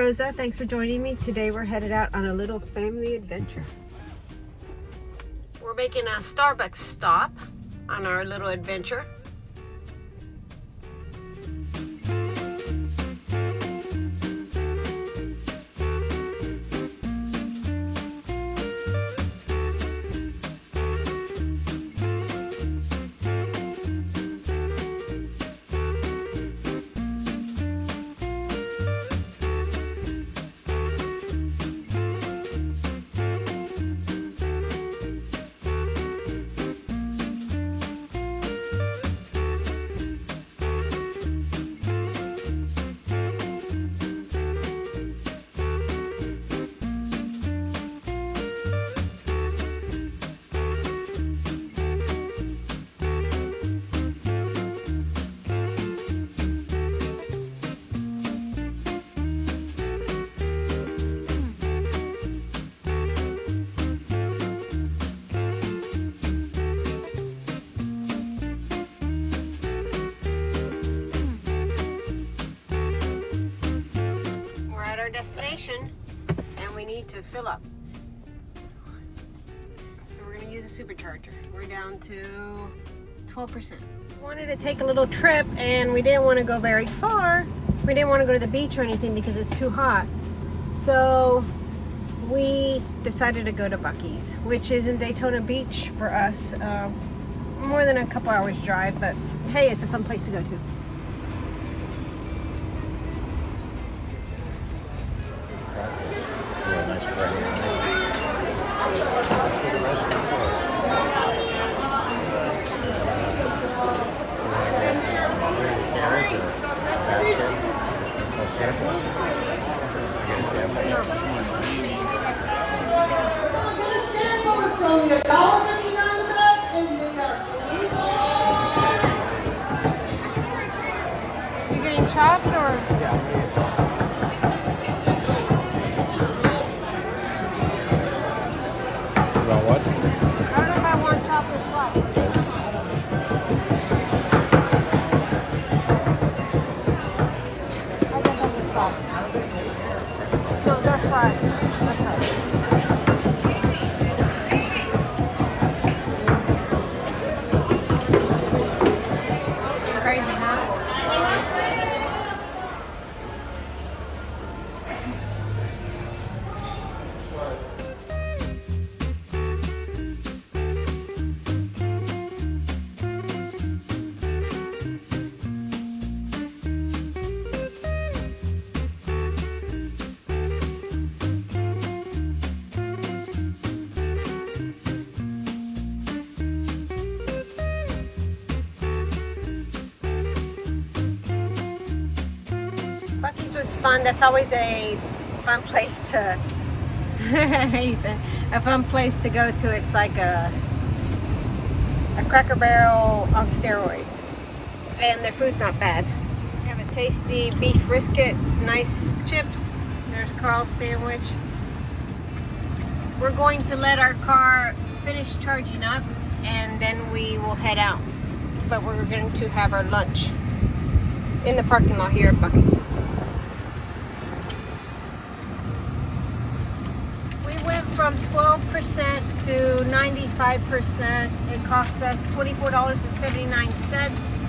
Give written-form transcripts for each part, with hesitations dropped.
Rosa. Thanks for joining me. Today we're headed out on a little family adventure. We're making a Starbucks stop on our little adventure. Destination, and we need to fill up, so we're going to use a supercharger. We're down to 12%. We wanted to take a little trip and we didn't want to go very far. We didn't want to go to the beach or anything because it's too hot, so we decided to go to Buc-ee's, which is in Daytona Beach for us. More than a couple hours drive, but hey, it's a fun place to go to. You getting chopped or? You want what? I don't know if I want chopped or sliced. I guess I'll get chopped. No, they're fried. Okay. Crazy, huh? Buc-ee's was fun. That's always a fun place to Ethan, a fun place to go to. It's like a Cracker Barrel on steroids, and their food's not bad. We have a tasty beef brisket, nice chips. There's Carl's sandwich. We're going to let our car finish charging up and then we will head out, but we're going to have our lunch in the parking lot here at Buc-ee's. From 12% to 95%. It costs us $24.79,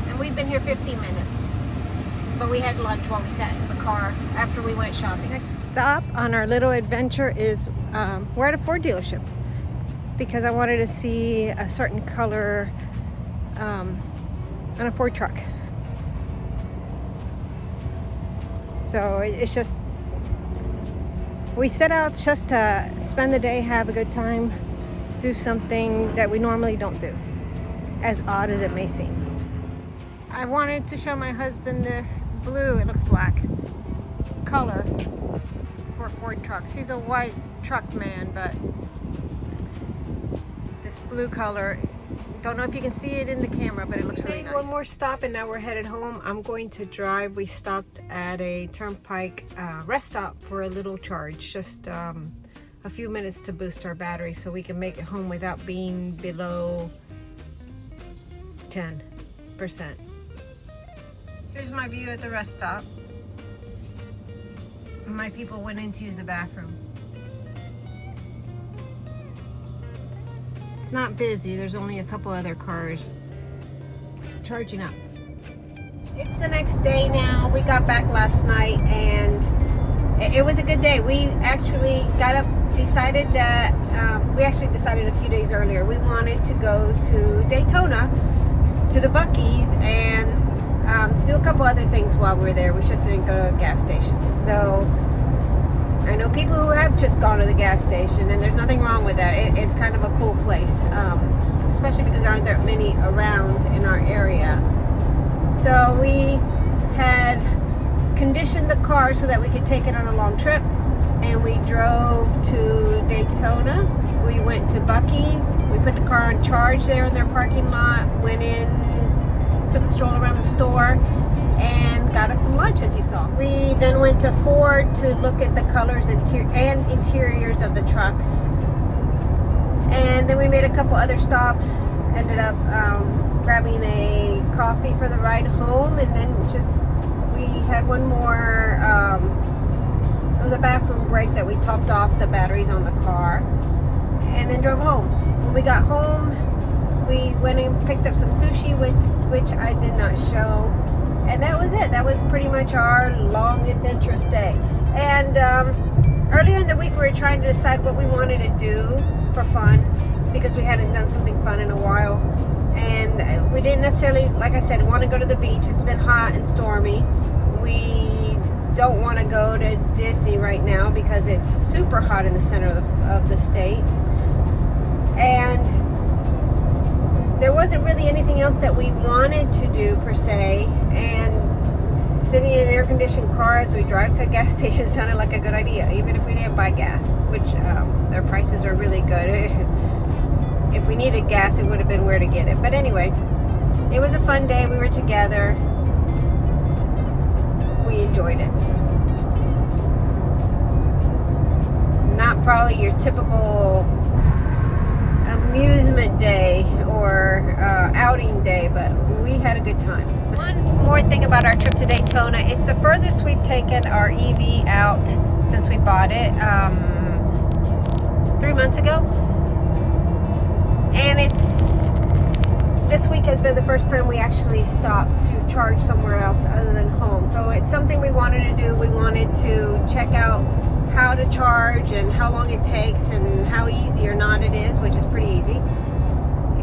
and we've been here 15 minutes, but we had lunch while we sat in the car after we went shopping. Next stop on our little adventure is we're at a Ford dealership because I wanted to see a certain color on a Ford truck. So it's just, we set out just to spend the day, have a good time, do something that we normally don't do, as odd as it may seem. I wanted to show my husband this blue, it looks black, color for Ford trucks. He's a white truck man, but this blue color, don't know if you can see it in the camera, but it looks really nice. One more stop and now we're headed home. I'm going to drive. We stopped at a Turnpike rest stop for a little charge, just a few minutes to boost our battery so we can make it home without being below 10%. Here's my view at the rest stop. my people went in to use the bathroom. It's not busy. There's only a couple other cars charging up. It's the next day now. We got back last night and it was a good day. We actually got up, decided that we actually decided a few days earlier we wanted to go to Daytona to the Buc-ee's and do a couple other things while we were there. We just didn't go to a gas station, though I know people who have just gone to the gas station, and there's nothing wrong with that. It's kind of a cool place, especially because there aren't that many around in our area. So we had conditioned the car so that we could take it on a long trip, and we drove to Daytona. We went to Buc-ee's. We put the car on charge there in their parking lot, went in, took a stroll around the store, and got us some lunch, as you saw. We then went to Ford to look at the colors and interiors of the trucks. And then we made a couple other stops, ended up grabbing a coffee for the ride home, and then we had one more, it was a bathroom break that we topped off the batteries on the car, and then drove home. When we got home, we went and picked up some sushi, which I did not show. And that was it. That was pretty much our long, adventurous day. And earlier in the week, we were trying to decide what we wanted to do for fun, because we hadn't done something fun in a while. And we didn't necessarily, like I said, want to go to the beach. It's been hot and stormy. We don't want to go to Disney right now because it's super hot in the center of the state. And there wasn't really anything else that we wanted to do per se, and sitting in an air-conditioned car as we drive to a gas station sounded like a good idea, even if we didn't buy gas, which their prices are really good. If we needed gas, it would have been where to get it. But anyway, it was a fun day. We were together. We enjoyed it. Not probably your typical amusement day or outing day, but we had a good time. One more thing about our trip to Daytona, it's the furthest we've taken our EV out since we bought it 3 months ago, and this week has been the first time we actually stopped to charge somewhere else other than home. So it's something we wanted to do. We wanted to check out how to charge and how long it takes and how easy or not it is, which is pretty easy,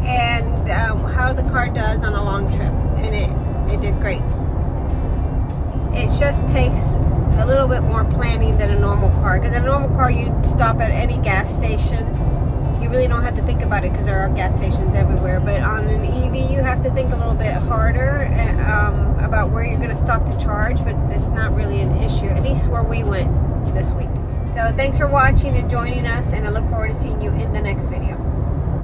and how the car does on a long trip, and it did great. It just takes a little bit more planning than a normal car, because in a normal car you stop at any gas station. You really don't have to think about it because there are gas stations everywhere, but on an EV you have to think a little bit harder about where you're going to stop to charge, but it's not really an issue, at least where we went this week. So thanks for watching and joining us, and I look forward to seeing you in the next video.